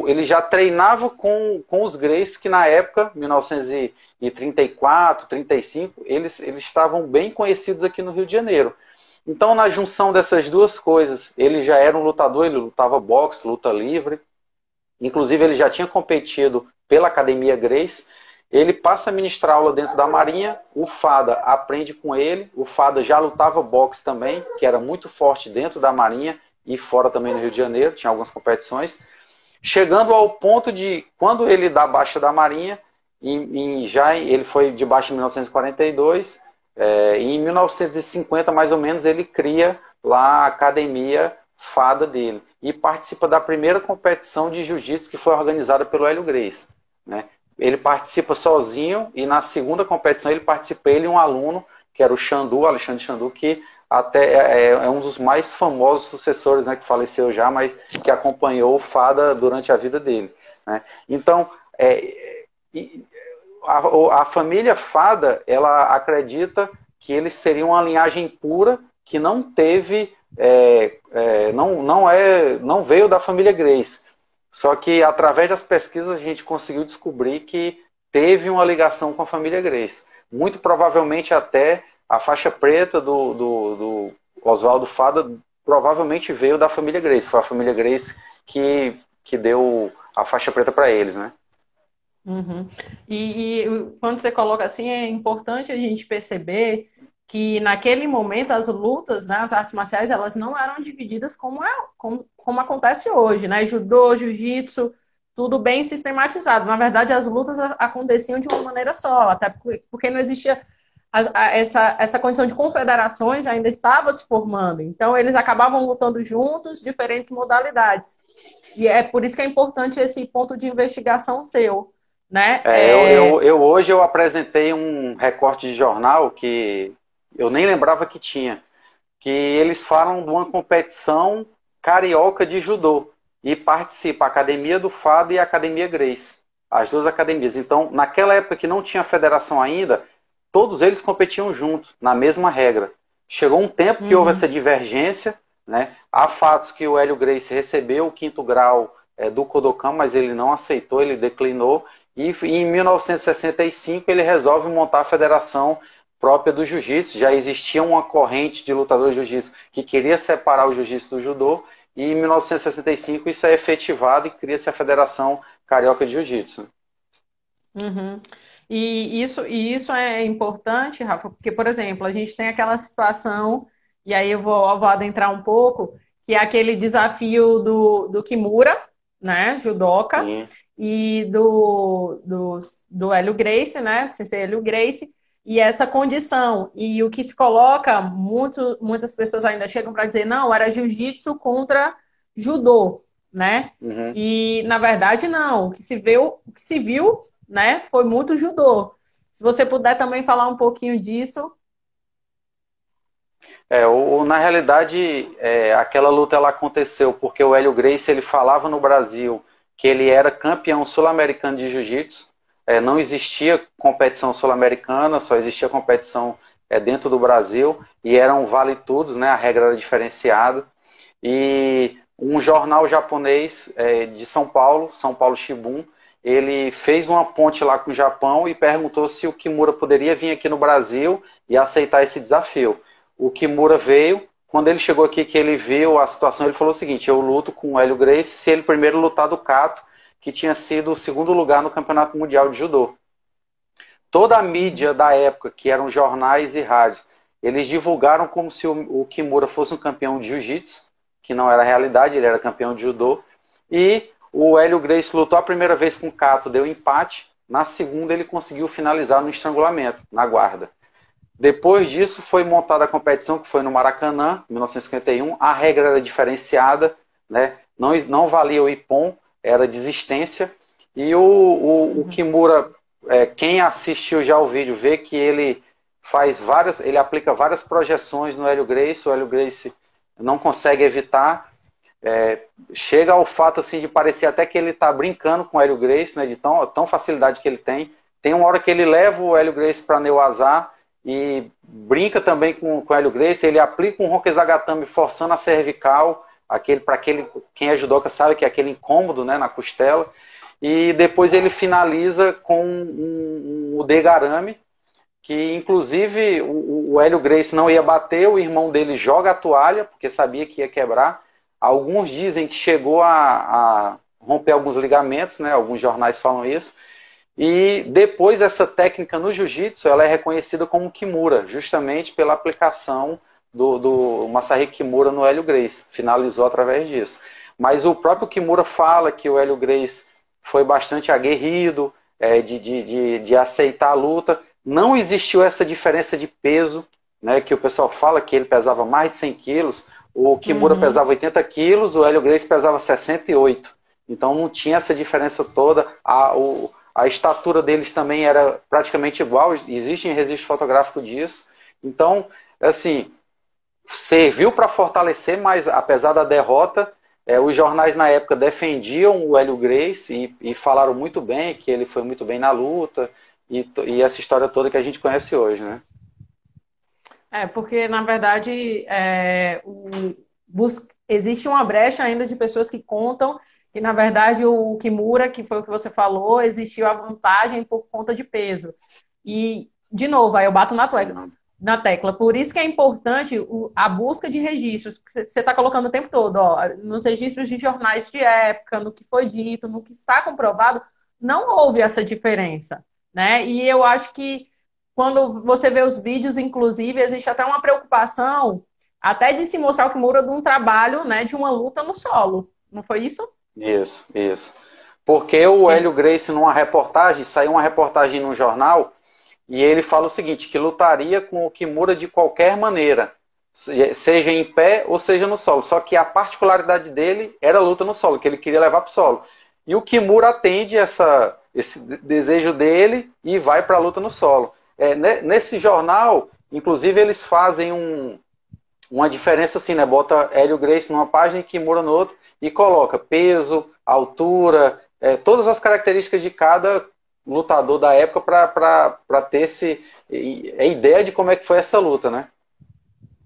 ele já treinava com os Gracie, que na época, 1934, 35, eles estavam bem conhecidos aqui no Rio de Janeiro. Então, na junção dessas duas coisas, ele já era um lutador, ele lutava boxe, luta livre. Inclusive, ele já tinha competido pela Academia Gracie. Ele passa a ministrar aula dentro da Marinha, o Fada aprende com ele. O Fada já lutava boxe também, que era muito forte dentro da Marinha e fora também no Rio de Janeiro, tinha algumas competições. Chegando ao ponto de, quando ele dá baixa da Marinha, ele foi de baixa em 1942, em 1950, mais ou menos, ele cria lá a Academia Fada dele e participa da primeira competição de jiu-jitsu que foi organizada pelo Hélio Gracie, né? Ele participa sozinho e na segunda competição ele participa, ele e um aluno, que era o Xandu, Alexandre Xandu, que até é um dos mais famosos sucessores, né, que faleceu já, mas que acompanhou o Fada durante a vida dele, né? Então, a família Fada, ela acredita que eles seriam uma linhagem pura que não teve, não veio da família Gracie. Só que através das pesquisas a gente conseguiu descobrir que teve uma ligação com a família Gracie. Muito provavelmente até a faixa preta do Oswaldo Fada provavelmente veio da família Gracie. Foi a família Gracie que deu a faixa preta para eles, né? Uhum. E quando você coloca assim, é importante a gente perceber que naquele momento as lutas, né, as artes marciais, elas não eram divididas como acontece hoje, né? Judô, jiu-jitsu, tudo bem sistematizado. Na verdade, as lutas aconteciam de uma maneira só, até porque não existia essa condição de confederações, ainda estava se formando. Então, eles acabavam lutando juntos, diferentes modalidades. E é por isso que é importante esse ponto de investigação seu, né? Hoje eu apresentei um recorte de jornal que eu nem lembrava que tinha, que eles falam de uma competição carioca de judô e participa a Academia do Fado e a Academia Gracie, as duas academias. Então, naquela época que não tinha federação ainda, todos eles competiam juntos, na mesma regra. Chegou um tempo que houve essa divergência, né? Há fatos que o Hélio Gracie recebeu o 5º grau do Kodokan, mas ele não aceitou, ele declinou. E em 1965 ele resolve montar a federação própria do jiu-jitsu. Já existia uma corrente de lutadores de jiu-jitsu que queria separar o jiu-jitsu do judô. E em 1965 isso é efetivado e cria-se a Federação Carioca de Jiu-Jitsu. Uhum. E isso é importante, Rafa, porque, por exemplo, a gente tem aquela situação, e aí eu vou adentrar um pouco, que é aquele desafio do Kimura, né, judoca, Sim. e do Hélio Gracie, né, Sensei Hélio Gracie, e essa condição. E o que se coloca, muitas pessoas ainda chegam para dizer, não, era jiu-jitsu contra judô, né? Uhum. E, na verdade, não. O que se viu, né, foi muito judô. Se você puder também falar um pouquinho disso. Na realidade, aquela luta ela aconteceu porque o Hélio Gracie ele falava no Brasil que ele era campeão sul-americano de jiu-jitsu. Não existia competição sul-americana, só existia competição dentro do Brasil e eram vale-tudos, né? A regra era diferenciada. E um jornal japonês de São Paulo Shimbun, ele fez uma ponte lá com o Japão e perguntou se o Kimura poderia vir aqui no Brasil e aceitar esse desafio. O Kimura veio, quando ele chegou aqui, que ele viu a situação, ele falou o seguinte: eu luto com o Hélio Gracie se ele primeiro lutar do Kato, que tinha sido o segundo lugar no Campeonato Mundial de Judô. Toda a mídia da época, que eram jornais e rádios, eles divulgaram como se o Kimura fosse um campeão de jiu-jitsu, que não era realidade, ele era campeão de judô. E o Hélio Gracie lutou a primeira vez com o Kato, deu empate. Na segunda ele conseguiu finalizar no estrangulamento, na guarda. Depois disso foi montada a competição, que foi no Maracanã, em 1951. A regra era diferenciada, né? Não valia o ippon, era desistência. E o Kimura, quem assistiu já o vídeo, vê que ele ele aplica várias projeções no Hélio Gracie. O Hélio Gracie não consegue evitar. Chega ao fato assim, de parecer até que ele está brincando com o Hélio Gracie, né, de tão facilidade que ele tem. Tem uma hora que ele leva o Hélio Gracie para Neuazá e brinca também com o Hélio Gracie. Ele aplica um Hokezagatame forçando a cervical, quem é judoca sabe que é aquele incômodo, né, na costela. E depois ele finaliza com o Degarame, que inclusive o Hélio Gracie não ia bater, o irmão dele joga a toalha, porque sabia que ia quebrar. Alguns dizem que chegou a romper alguns ligamentos, né? Alguns jornais falam isso. E depois essa técnica no jiu-jitsu, ela é reconhecida como Kimura, justamente pela aplicação do Masahiko Kimura no Hélio Gracie. Finalizou através disso. Mas o próprio Kimura fala que o Hélio Gracie foi bastante aguerrido, de aceitar a luta. Não existiu essa diferença de peso, né, que o pessoal fala que ele pesava mais de 100 quilos. O Kimura pesava 80 quilos, o Hélio Gracie pesava 68. Então não tinha essa diferença toda. A estatura deles também era praticamente igual. Existe registro fotográfico disso. Então, assim, serviu para fortalecer, mas apesar da derrota, os jornais na época defendiam o Hélio Gracie e falaram muito bem, que ele foi muito bem na luta, e essa história toda que a gente conhece hoje, né? Porque, na verdade, existe uma brecha ainda de pessoas que contam que, na verdade, o Kimura, que foi o que você falou, existiu a vantagem por conta de peso. E, de novo, aí eu bato na tecla. Por isso que é importante a busca de registros, porque você está colocando o tempo todo, ó, nos registros de jornais de época, no que foi dito, no que está comprovado, não houve essa diferença, né? E eu acho que quando você vê os vídeos, inclusive, existe até uma preocupação até de se mostrar o Kimura de um trabalho, né, de uma luta no solo. Não foi isso? Isso. Porque o Hélio Gracie, numa reportagem, saiu uma reportagem no jornal, e ele fala o seguinte, que lutaria com o Kimura de qualquer maneira, seja em pé ou seja no solo. Só que a particularidade dele era a luta no solo, que ele queria levar para o solo. E o Kimura atende esse desejo dele e vai para a luta no solo. Nesse jornal, inclusive, eles fazem uma diferença assim, né? Bota Hélio Gracie numa página e Kimura no outro e coloca peso, altura, todas as características de cada lutador da época para ter a ideia de como é que foi essa luta, né?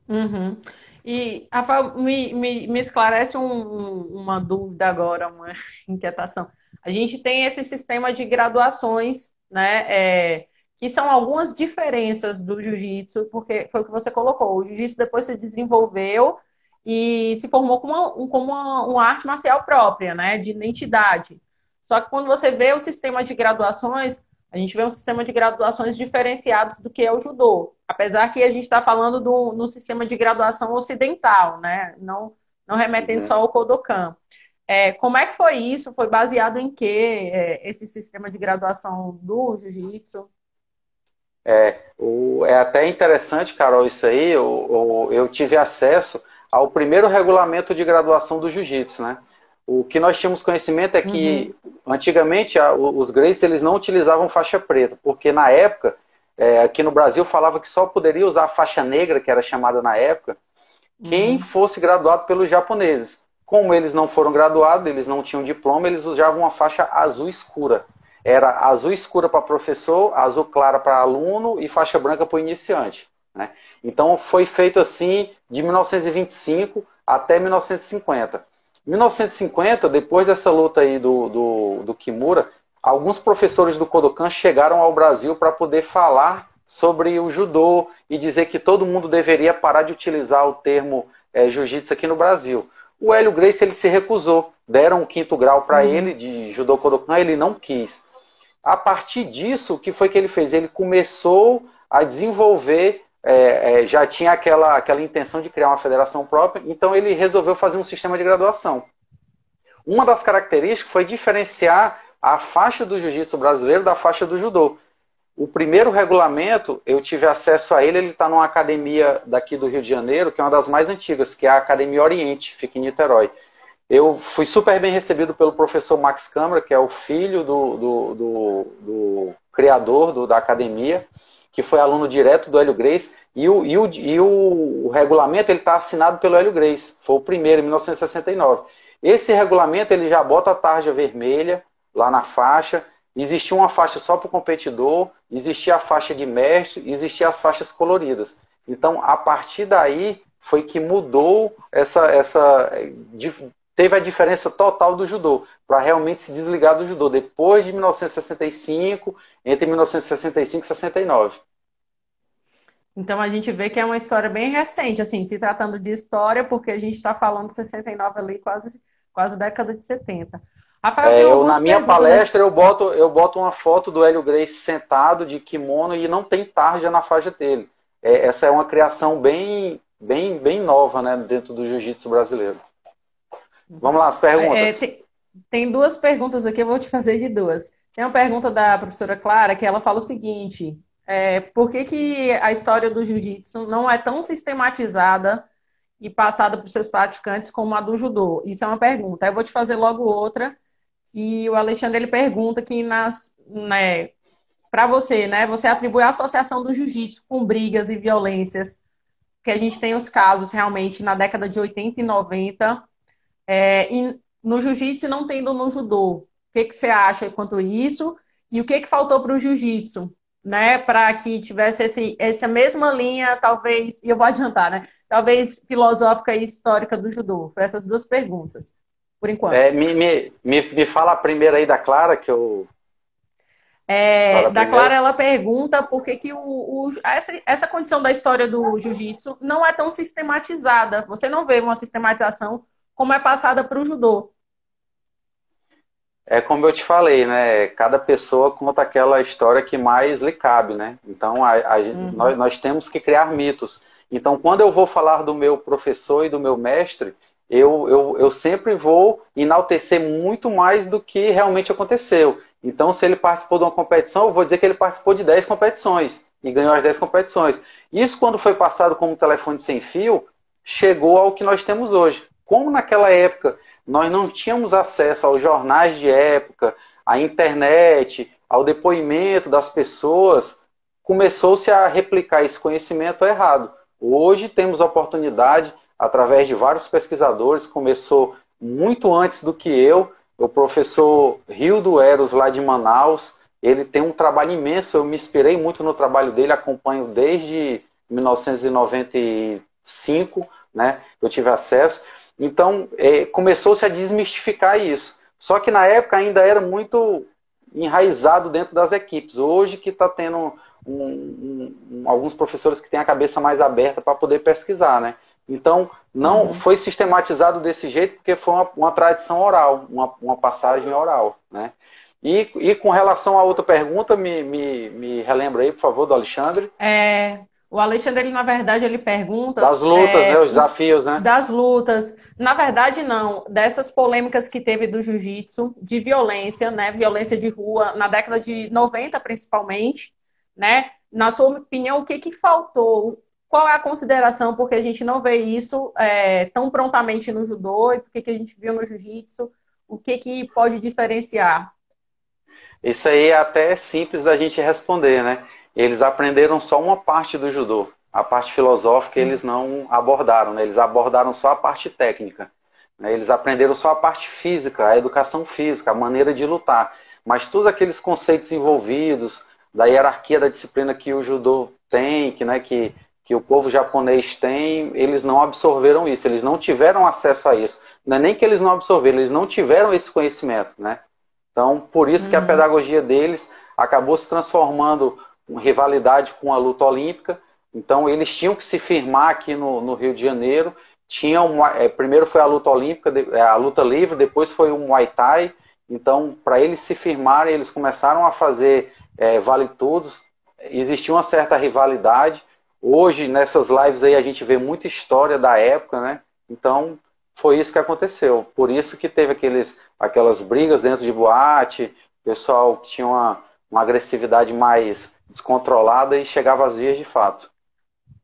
Uhum. E, Rafael, me esclarece uma dúvida agora, uma inquietação. A gente tem esse sistema de graduações, né? Que são algumas diferenças do jiu-jitsu, porque foi o que você colocou. O jiu-jitsu depois se desenvolveu e se formou como uma arte marcial própria, né? De identidade. Só que quando você vê o sistema de graduações, a gente vê um sistema de graduações diferenciados do que é o judô. Apesar que a gente está falando no sistema de graduação ocidental, né? Não remetendo só ao Kodokan. Como é que foi isso? Foi baseado em quê, esse sistema de graduação do jiu-jitsu? É até interessante, Carol, isso aí. Eu tive acesso ao primeiro regulamento de graduação do jiu-jitsu, né? O que nós tínhamos conhecimento é que, antigamente, os Gracie, eles não utilizavam faixa preta, porque na época, aqui no Brasil, falava que só poderia usar a faixa negra, que era chamada na época, quem fosse graduado pelos japoneses. Como eles não foram graduados, eles não tinham diploma, eles usavam uma faixa azul escura. Era azul escura para professor, azul clara para aluno e faixa branca para o iniciante, né? Então foi feito assim de 1925 até 1950. Em 1950, depois dessa luta aí do Kimura, alguns professores do Kodokan chegaram ao Brasil para poder falar sobre o judô e dizer que todo mundo deveria parar de utilizar o termo jiu-jitsu aqui no Brasil. O Hélio Gracie ele se recusou, deram um 5º grau para ele de judô Kodokan, ele não quis. A partir disso, o que foi que ele fez? Ele começou a desenvolver, já tinha aquela intenção de criar uma federação própria, então ele resolveu fazer um sistema de graduação. Uma das características foi diferenciar a faixa do jiu-jitsu brasileiro da faixa do judô. O primeiro regulamento, eu tive acesso a ele, ele está numa academia daqui do Rio de Janeiro, que é uma das mais antigas, que é a Academia Oriente, fica em Niterói. Eu fui super bem recebido pelo professor Max Câmara, que é o filho do criador da academia, que foi aluno direto do Hélio Gracie, e o regulamento está assinado pelo Hélio Gracie, foi o primeiro, em 1969. Esse regulamento ele já bota a tarja vermelha lá na faixa. Existia uma faixa só para o competidor, existia a faixa de mestre, existia as faixas coloridas. Então, a partir daí, foi que mudou teve a diferença total do judô, para realmente se desligar do judô, depois de 1965, entre 1965 e 69. Então a gente vê que é uma história bem recente, assim, se tratando de história, porque a gente está falando de 69 ali, quase década de 70. Rafael, na minha palestra eu boto uma foto do Hélio Gracie sentado de kimono e não tem tarja na faixa dele. Essa é uma criação bem nova, né, dentro do jiu-jitsu brasileiro. Vamos lá, as perguntas. Tem 2 perguntas aqui, eu vou te fazer de 2. Tem uma pergunta da professora Clara, que ela fala o seguinte: por que a história do jiu-jitsu não é tão sistematizada e passada para os seus praticantes como a do judô? Isso é uma pergunta. Eu vou te fazer logo outra, que o Alexandre ele pergunta que para você, né, você atribui a associação do jiu-jitsu com brigas e violências, que a gente tem os casos realmente na década de 80 e 90, e no jiu-jitsu não tendo no judô. O que você acha quanto a isso? E o que faltou para o jiu-jitsu, né, para que tivesse essa mesma linha, talvez, e eu vou adiantar, né, talvez filosófica e histórica do judô? Por essas 2 perguntas, por enquanto. Me fala a primeira aí da Clara, que eu... Da Clara, ela pergunta por que essa condição da história do jiu-jitsu não é tão sistematizada. Você não vê uma sistematização como é passada para o judô. É como eu te falei, né? Cada pessoa conta aquela história que mais lhe cabe, né? Então, nós temos que criar mitos. Então, quando eu vou falar do meu professor e do meu mestre, eu sempre vou enaltecer muito mais do que realmente aconteceu. Então, se ele participou de uma competição, eu vou dizer que ele participou de 10 competições e ganhou as 10 competições. Isso, quando foi passado como telefone sem fio, chegou ao que nós temos hoje. Como naquela época nós não tínhamos acesso aos jornais de época, à internet, ao depoimento das pessoas, começou-se a replicar esse conhecimento errado. Hoje temos a oportunidade, através de vários pesquisadores, começou muito antes do que eu, o professor Rildo Eros, lá de Manaus, ele tem um trabalho imenso, eu me inspirei muito no trabalho dele, acompanho desde 1995, né, eu tive acesso. Então, começou-se a desmistificar isso. Só que na época ainda era muito enraizado dentro das equipes. Hoje que está tendo alguns professores que têm a cabeça mais aberta para poder pesquisar, né? Então, não foi sistematizado desse jeito porque foi uma tradição oral, uma passagem oral, né? E com relação à outra pergunta, me relembra aí, por favor, do Alexandre. O Alexandre, ele, na verdade, ele pergunta... Das lutas, né? Os desafios, né? Das lutas. Na verdade, não. Dessas polêmicas que teve do jiu-jitsu, de violência, né? Violência de rua, na década de 90, principalmente, né? Na sua opinião, o que faltou? Qual é a consideração? Porque a gente não vê isso tão prontamente no judô, e por que a gente viu no jiu-jitsu? O que pode diferenciar? Isso aí é até simples da gente responder, né? Eles aprenderam só uma parte do judô. A parte filosófica eles não abordaram, né? Eles abordaram só a parte técnica, né? Eles aprenderam só a parte física, a educação física, a maneira de lutar. Mas todos aqueles conceitos envolvidos, da hierarquia da disciplina que o judô tem, que o povo japonês tem, eles não absorveram isso, eles não tiveram acesso a isso. Não é nem que eles não absorveram, eles não tiveram esse conhecimento, né? Então, por isso que a Uhum. pedagogia deles acabou se transformando em rivalidade com a luta olímpica. Então, eles tinham que se firmar aqui no Rio de Janeiro. Primeiro foi a luta olímpica, a luta livre, depois foi o Muay Thai. Então, para eles se firmarem, eles começaram a fazer vale todos. Existia uma certa rivalidade. Hoje, nessas lives aí, a gente vê muita história da época, né? Então, foi isso que aconteceu. Por isso que teve aquelas brigas dentro de boate, o pessoal tinha uma agressividade mais descontrolada e chegava às vias de fato.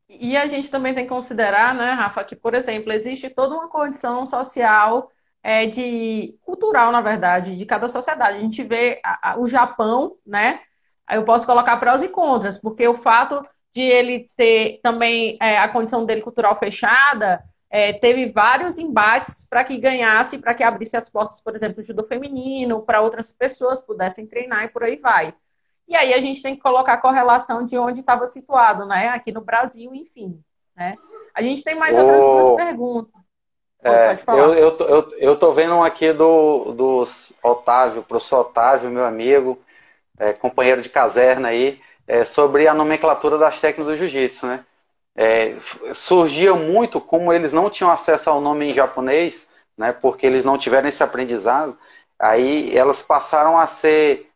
E a gente também tem que considerar, né, Rafa, que, por exemplo, existe toda uma condição social, cultural, na verdade, de cada sociedade. A gente vê o Japão, né? Aí eu posso colocar prós e contras, porque o fato de ele ter também a condição dele cultural fechada, teve vários embates para que ganhasse, para que abrisse as portas, por exemplo, do judô feminino, para outras pessoas pudessem treinar e por aí vai. E aí a gente tem que colocar a correlação de onde estava situado, né? Aqui no Brasil, enfim. Né? A gente tem mais outras duas O, perguntas. Oi, pode falar. eu tô vendo um aqui do Otávio, professor Otávio, meu amigo, companheiro de caserna aí, sobre a nomenclatura das técnicas do jiu-jitsu, né? Surgia muito, como eles não tinham acesso ao nome em japonês, né, porque eles não tiveram esse aprendizado, aí elas passaram a ser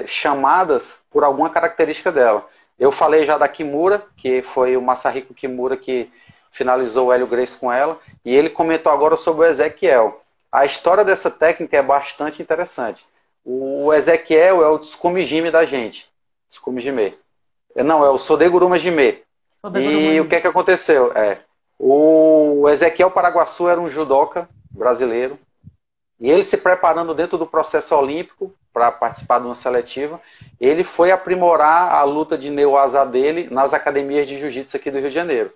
chamadas por alguma característica dela. Eu falei já da Kimura, que foi o Masahiko Kimura que finalizou o Hélio Gracie com ela, e ele comentou agora sobre o Ezequiel. A história dessa técnica é bastante interessante. O Ezequiel é o Tsukumi Jime da gente. Tsukumi Jime. Não, é o Sodeguruma Jime. Sou da E o que é Gurumoji. que aconteceu? O Ezequiel Paraguaçu era um judoca brasileiro, e ele se preparando dentro do processo olímpico para participar de uma seletiva, ele foi aprimorar a luta de neuasa dele nas academias de jiu-jitsu aqui do Rio de Janeiro.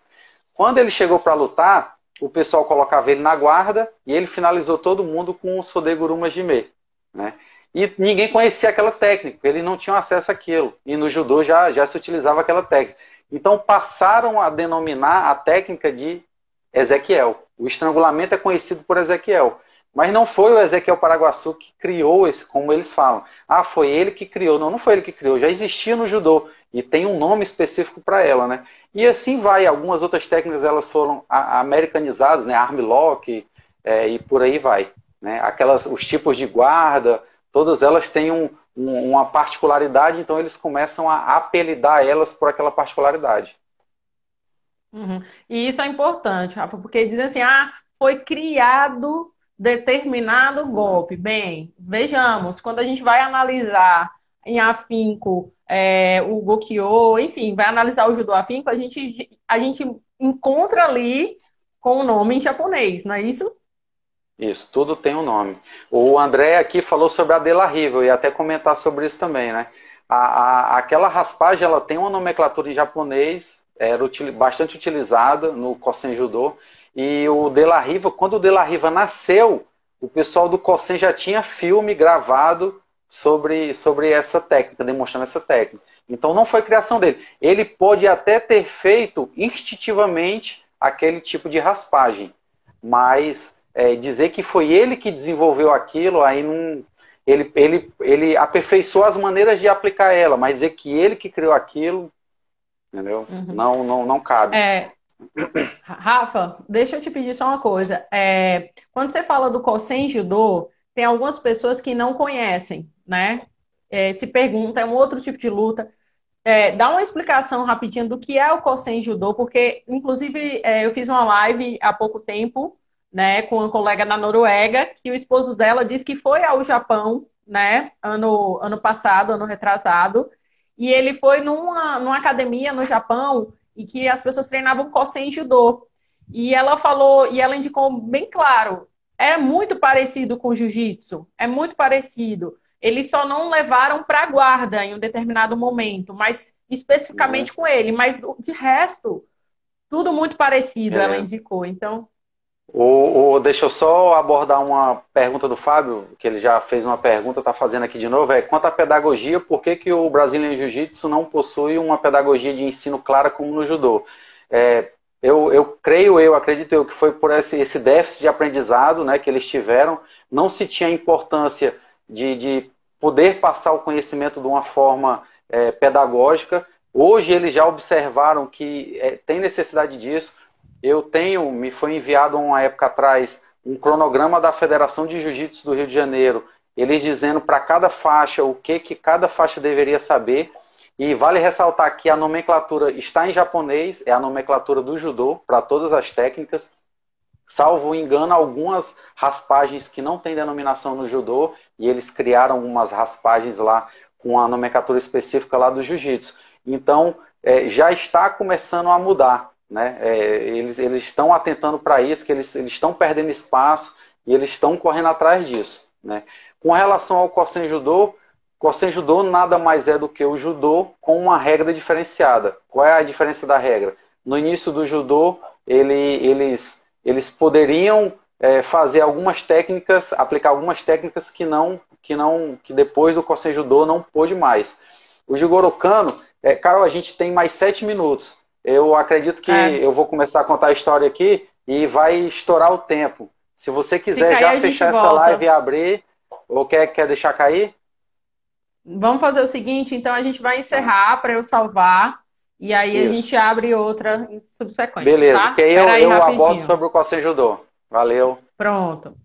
Quando ele chegou para lutar, o pessoal colocava ele na guarda e ele finalizou todo mundo com o Sodeguruma Jime, né? E ninguém conhecia aquela técnica, ele não tinha acesso àquilo. E no judô já se utilizava aquela técnica. Então passaram a denominar a técnica de Ezequiel. O estrangulamento é conhecido por Ezequiel. Mas não foi o Ezequiel Paraguaçu que criou esse, como eles falam. Ah, foi ele que criou. Não, não foi ele que criou. Já existia no judô. E tem um nome específico para ela, né? E assim vai. Algumas outras técnicas elas foram americanizadas, né? Armlock, e por aí vai. Né? Os tipos de guarda, todas elas têm uma particularidade, então eles começam a apelidar elas por aquela particularidade. Uhum. E isso é importante, Rafa, porque dizem assim, foi criado determinado golpe. Bem, vejamos, quando a gente vai analisar em afinco o Gokyo, enfim, vai analisar o judô afinco, a gente encontra ali com o nome em japonês, não é isso? Isso, tudo tem um nome. O André aqui falou sobre a De La Riva, eu ia até comentar sobre isso também, né? Aquela raspagem, ela tem uma nomenclatura em japonês, era bastante utilizada no Kosen Judô, e o De La Riva, quando o De La Riva nasceu, o pessoal do Kosen já tinha filme gravado sobre essa técnica, demonstrando essa técnica. Então não foi criação dele. Ele pode até ter feito instintivamente aquele tipo de raspagem, mas dizer que foi ele que desenvolveu aquilo, aí não. Ele aperfeiçoou as maneiras de aplicar ela, mas dizer que ele que criou aquilo, entendeu? Uhum. Não cabe. Rafa, deixa eu te pedir só uma coisa. Quando você fala do Kosen Judô, tem algumas pessoas que não conhecem, né? Se pergunta, é um outro tipo de luta. Dá uma explicação rapidinho do que é o Kosen Judô, porque, inclusive, eu fiz uma live há pouco tempo, né, com uma colega na Noruega, que o esposo dela disse que foi ao Japão, né, ano passado, ano retrasado, e ele foi numa academia no Japão e que as pessoas treinavam Kosen Judô. E ela falou, e ela indicou bem claro, é muito parecido com Jiu-Jitsu, é muito parecido. Eles só não levaram para a guarda em um determinado momento, mas Uhum. especificamente com ele. Mas de resto, tudo muito parecido, ela Beleza. indicou. Então, Deixa eu só abordar uma pergunta do Fábio, que ele já fez uma pergunta, está fazendo aqui de novo. Quanto à pedagogia, por que o Brazilian Jiu-Jitsu não possui uma pedagogia de ensino clara como no judô? Eu acredito que foi por esse déficit de aprendizado, né, que eles tiveram. Não se tinha importância de poder passar o conhecimento de uma forma pedagógica. Hoje eles já observaram que tem necessidade disso. Me foi enviado uma época atrás um cronograma da Federação de Jiu-Jitsu do Rio de Janeiro, eles dizendo para cada faixa o que cada faixa deveria saber. E vale ressaltar que a nomenclatura está em japonês, é a nomenclatura do judô para todas as técnicas. Salvo engano, algumas raspagens que não têm denominação no judô, e eles criaram algumas raspagens lá com a nomenclatura específica lá do jiu-jitsu. Então, já está começando a mudar, né? Eles estão atentando para isso, que eles estão perdendo espaço e eles estão correndo atrás disso, né? Com relação ao Kosen Judô nada mais é do que o judô com uma regra diferenciada. Qual é a diferença da regra? No início do judô, eles poderiam fazer algumas técnicas, aplicar algumas técnicas que depois do Kosen Judô não pôde mais. O Jigoro Kano, Carol, a gente tem mais 7 minutos. Eu acredito que eu vou começar a contar a história aqui e vai estourar o tempo. Se você quiser já fechar essa live e abrir, ou quer deixar cair? Vamos fazer o seguinte, então a gente vai encerrar para eu salvar e aí a gente abre outra em subsequência. Beleza, tá? que aí eu abordo sobre o Kosen Judô. Valeu. Pronto.